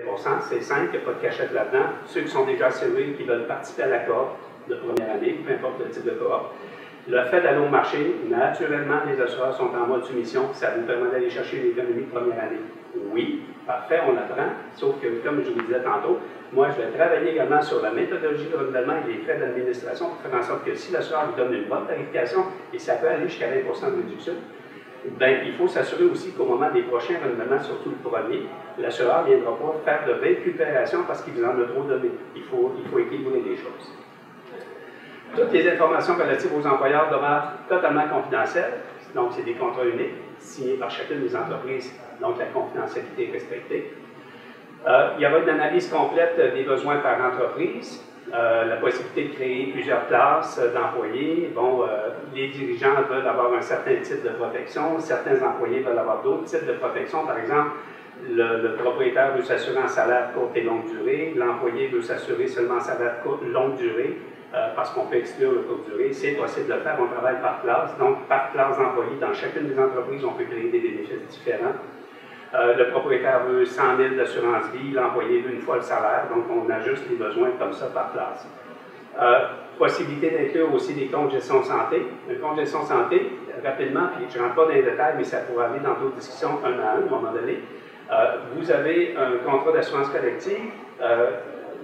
20%, c'est simple, il n'y a pas de cachette là-dedans. Ceux qui sont déjà assurés, qui veulent participer à la cohorte de première année, peu importe le type de cohorte. Le fait d'aller au marché, naturellement, les assureurs sont en mode soumission, ça vous permet d'aller chercher l'économie de première année. Oui, parfait, on l'apprend, sauf que, comme je vous disais tantôt, moi, je vais travailler également sur la méthodologie de renouvellement et les frais d'administration pour faire en sorte que si l'assureur vous donne une bonne tarification, et ça peut aller jusqu'à 20% de réduction, bien, il faut s'assurer aussi qu'au moment des prochains renouvellements, surtout le premier, l'assureur ne viendra pas faire de récupération parce qu'il vous en a trop donné. Il faut équilibrer les choses. Toutes les informations relatives aux employeurs demeurent totalement confidentielles. Donc, c'est des contrats uniques signés par chacune des entreprises, donc la confidentialité est respectée. Il y aura une analyse complète des besoins par entreprise, la possibilité de créer plusieurs classes d'employés. Bon, les dirigeants veulent avoir un certain type de protection, certains employés veulent avoir d'autres types de protection. Par exemple, le propriétaire veut s'assurer en salaire courte et longue durée, l'employé veut s'assurer seulement en salaire courte, longue durée, parce qu'on peut exclure le courte durée. C'est possible de le faire, on travaille par classe. Donc, par classe d'employés, dans chacune des entreprises, on peut créer des bénéfices différents. Le propriétaire veut 100 000 d'assurance vie, l'employé veut une fois le salaire, donc on ajuste les besoins comme ça par classe. Possibilité d'inclure aussi des comptes gestion santé. Un compte gestion santé, rapidement, puis je ne rentre pas dans les détails, mais ça pourra aller dans d'autres discussions un à un, à un moment donné. Vous avez un contrat d'assurance collective,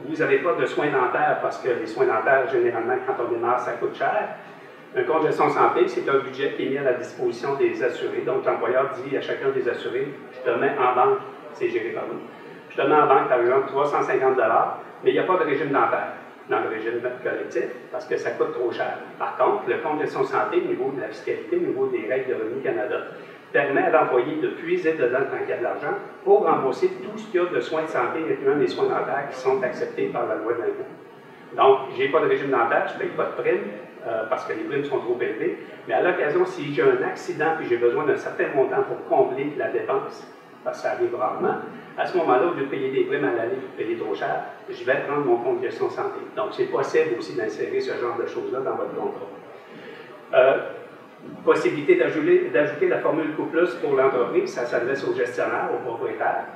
vous n'avez pas de soins dentaires parce que les soins dentaires, généralement, quand on démarre, ça coûte cher. Un compte gestion santé, c'est un budget qui est mis à la disposition des assurés. Donc, l'employeur dit à chacun des assurés, je te mets en banque, c'est géré par nous, je te mets en banque, par exemple, 350 $, mais il n'y a pas de régime dentaire dans le régime collectif parce que ça coûte trop cher. Par contre, le compte gestion santé, au niveau de la fiscalité, au niveau des règles de Revenu Canada, permet à l'employé de puiser dedans quand il y a de l'argent pour rembourser tout ce qu'il y a de soins de santé, incluant les soins dentaires qui sont acceptés par la loi de l'impôt. Donc, je n'ai pas de régime dentaire, je ne paye pas de prime parce que les primes sont trop élevées, mais à l'occasion, si j'ai un accident et j'ai besoin d'un certain montant pour combler la dépense, parce que ça arrive rarement, à ce moment-là, au lieu de payer des primes à l'année pour payer trop cher, je vais prendre mon compte de gestion santé. Donc, c'est possible aussi d'insérer ce genre de choses-là dans votre contrat. Possibilité d'ajouter la formule Q+, pour l'entreprise, ça s'adresse au gestionnaire, au propriétaire.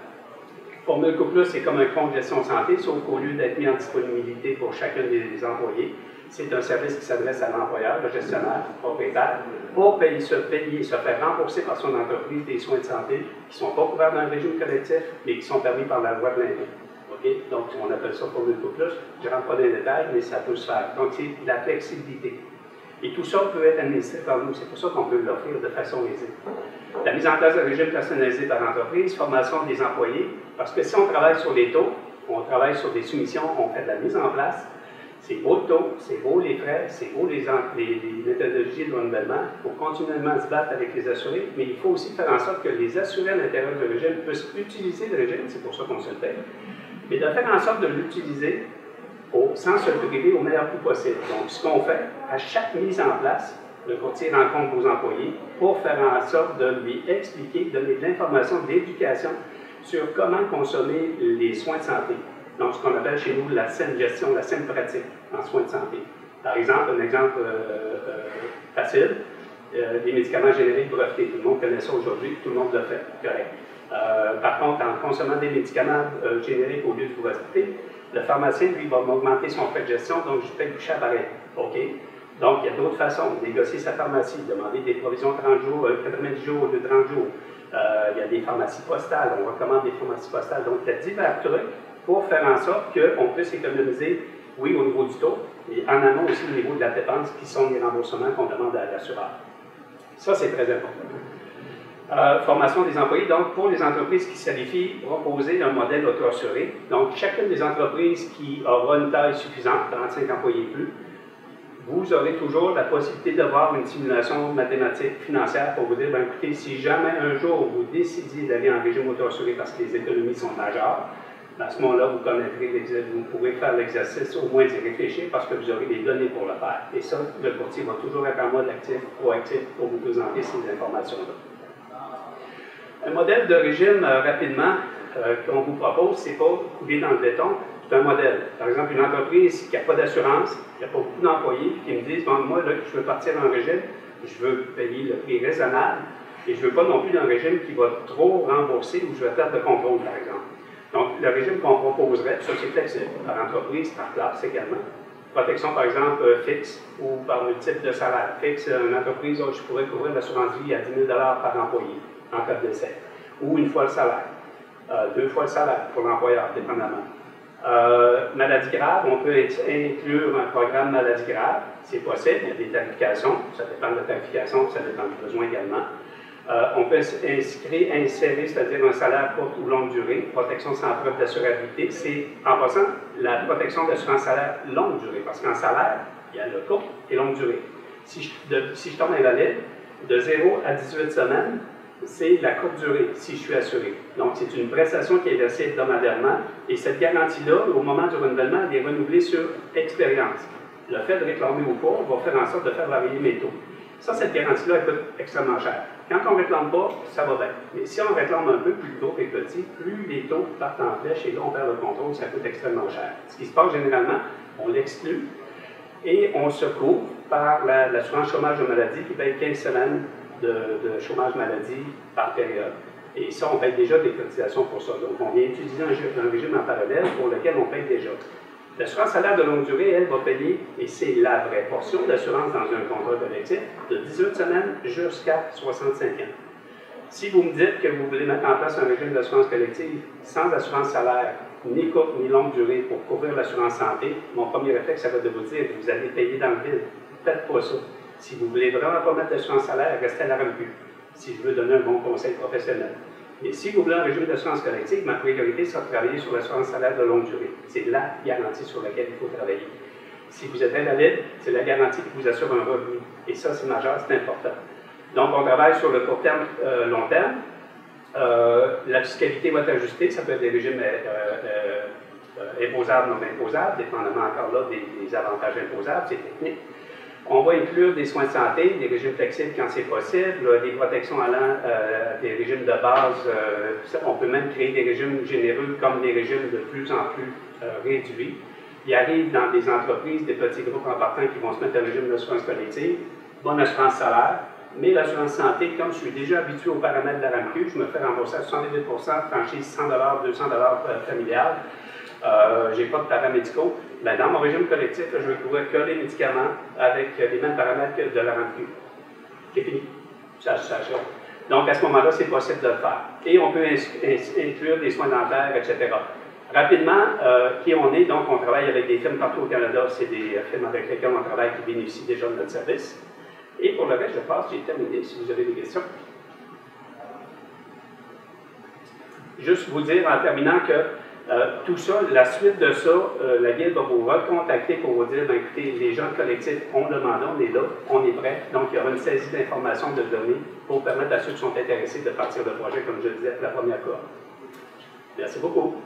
Formule Q+, c'est comme un compte de gestion santé, sauf qu'au lieu d'être mis en disponibilité pour chacun des employés, c'est un service qui s'adresse à l'employeur, le gestionnaire, le propriétaire, pour se faire rembourser par son entreprise des soins de santé qui ne sont pas couverts dans le régime collectif, mais qui sont permis par la loi de l'impôt. Okay? Donc, on appelle ça formule Q+. Je ne rentre pas dans les détails, mais ça peut se faire. Donc, c'est de la flexibilité. Et tout ça peut être administré par nous. C'est pour ça qu'on peut l'offrir de façon aisée. La mise en place d'un régime personnalisé par l'entreprise, formation des employés, parce que si on travaille sur les taux, on travaille sur des soumissions, on fait de la mise en place, c'est beau le taux, c'est beau les frais, c'est beau les méthodologies de renouvellement. Il faut continuellement se battre avec les assurés, mais il faut aussi faire en sorte que les assurés à l'intérieur du régime puissent utiliser le régime, c'est pour ça qu'on se le fait, mais de faire en sorte de l'utiliser sans se priver au meilleur coût possible. Donc, ce qu'on fait, à chaque mise en place, le courtier rencontre vos employés pour faire en sorte de lui expliquer, donner de l'information, de l'éducation sur comment consommer les soins de santé. Donc, ce qu'on appelle chez nous la saine gestion, la saine pratique en soins de santé. Par exemple, un exemple facile, les médicaments génériques brevetés. Tout le monde connaît ça aujourd'hui, tout le monde le fait, correct. Par contre, en consommant des médicaments génériques au lieu de brevetés, le pharmacien, lui, va m'augmenter son frais de gestion, donc je paye plus cher pareil. OK? Donc, il y a d'autres façons de négocier sa pharmacie, demander des provisions 30 jours, 90 jours au lieu de 30 jours. Il y a des pharmacies postales, on recommande des pharmacies postales. Donc, il y a divers trucs pour faire en sorte qu'on puisse économiser, oui, au niveau du taux, mais en amont aussi au niveau de la dépense, qui sont les remboursements qu'on demande à l'assureur. Ça, c'est très important. Formation des employés, donc pour les entreprises qui qualifient, proposer un modèle auto-assuré. Donc, chacune des entreprises qui aura une taille suffisante, 35 employés et plus, vous aurez toujours la possibilité d'avoir une simulation mathématique financière pour vous dire, bien, écoutez, si jamais un jour vous décidiez d'aller en régime auto-assuré parce que les économies sont majeures, à ce moment-là, vous pourrez faire l'exercice, au moins d'y réfléchir, parce que vous aurez les données pour le faire. Et ça, le courtier va toujours être en mode actif, proactif, pour vous présenter ces informations-là. Un modèle de régime, rapidement, qu'on vous propose, c'est pas couler dans le béton, c'est un modèle. Par exemple, une entreprise qui n'a pas d'assurance, qui n'a pas beaucoup d'employés, qui me disent, bon, moi, là, je veux partir dans un régime, je veux payer le prix raisonnable, et je ne veux pas non plus d'un régime qui va trop rembourser ou je vais perdre le contrôle, par exemple. Donc, le régime qu'on proposerait, ça c'est flexible, par entreprise, par classe également. Protection, par exemple, fixe ou par multiple de salaire. Fixe, une entreprise, je pourrais couvrir l'assurance vie à 10 000 par employé en cas de décès. Ou une fois le salaire. 2 fois le salaire pour l'employeur, dépendamment. Maladie grave, on peut inclure un programme maladie grave, c'est possible, il y a des tarifications, ça dépend de la tarification, ça dépend du besoin également. On peut insérer, c'est-à-dire un salaire courte ou longue durée, protection sans preuve d'assurabilité. C'est, en passant, la protection d'assurance salaire longue durée, parce qu'en salaire, il y a le courte et longue durée. Si je tombe invalide, de 0 à 18 semaines, c'est la courte durée, si je suis assuré. Donc, c'est une prestation qui est versée hebdomadairement, et cette garantie-là, au moment du renouvellement, elle est renouvelée sur expérience. Le fait de réclamer ou pas va faire en sorte de faire varier mes taux. Ça, cette garantie-là, elle coûte extrêmement cher. Quand on ne réclame pas, ça va bien. Mais si on réclame un peu, plus le taux est petit, plus les taux partent en flèche et là, on perd le contrôle, ça coûte extrêmement cher. Ce qui se passe généralement, on l'exclut et on se couvre par l'assurance chômage de maladie qui paye 15 semaines de chômage maladie par période. Et ça, on paye déjà des cotisations pour ça. Donc, on vient utiliser un régime en parallèle pour lequel on paye déjà. L'assurance salaire de longue durée, elle, va payer, et c'est la vraie portion d'assurance dans un contrat collectif, de 18 semaines jusqu'à 65 ans. Si vous me dites que vous voulez mettre en place un régime d'assurance collective sans assurance salaire, ni courte ni longue durée pour couvrir l'assurance santé, mon premier réflexe, ça va de vous dire que vous allez payer dans le vide. Faites pas ça. Si vous ne voulez vraiment pas mettre d'assurance salaire, restez à la RAMQ, si je veux donner un bon conseil professionnel. Mais si vous voulez un régime d'assurance collective, ma priorité, c'est de travailler sur l'assurance salaire de longue durée. C'est la garantie sur laquelle il faut travailler. Si vous êtes invalide, c'est la garantie qui vous assure un revenu. Et ça, c'est majeur, c'est important. Donc, on travaille sur le court terme, long terme. La fiscalité va être ajustée. Ça peut être des régimes imposables, non imposables, dépendamment encore là des avantages imposables, c'est technique. On va inclure des soins de santé, des régimes flexibles quand c'est possible, des protections allant des régimes de base. On peut même créer des régimes généreux comme des régimes de plus en plus réduits. Il arrive dans des entreprises, des petits groupes en partant qui vont se mettre un régime d'assurance collective, bonne assurance salaire, mais l'assurance santé, comme je suis déjà habitué aux paramètres de la RAMQ, je me fais rembourser à 78 franchise 100 $, 200 $ familial. Je n'ai pas de paramédicaux. Ben, dans mon régime collectif, je vais couvrir que les médicaments avec les mêmes paramètres que de la RAMQ. C'est fini. Ça. Donc, à ce moment-là, c'est possible de le faire. Et on peut inclure des soins dentaires, etc. Rapidement, qui on est, donc on travaille avec des firmes partout au Canada. C'est des firmes avec lesquelles on travaille qui bénéficient déjà de notre service. Et pour le reste, je pense, j'ai terminé, si vous avez des questions. Juste vous dire en terminant que tout ça, la suite de ça, la Guilde va vous recontacter pour vous dire, ben, écoutez, les gens collectifs ont demandé, on est là, on est prêt. Donc, il y aura une saisie d'informations, de données pour permettre à ceux qui sont intéressés de partir le projet, comme je le disais, la première fois. Merci beaucoup.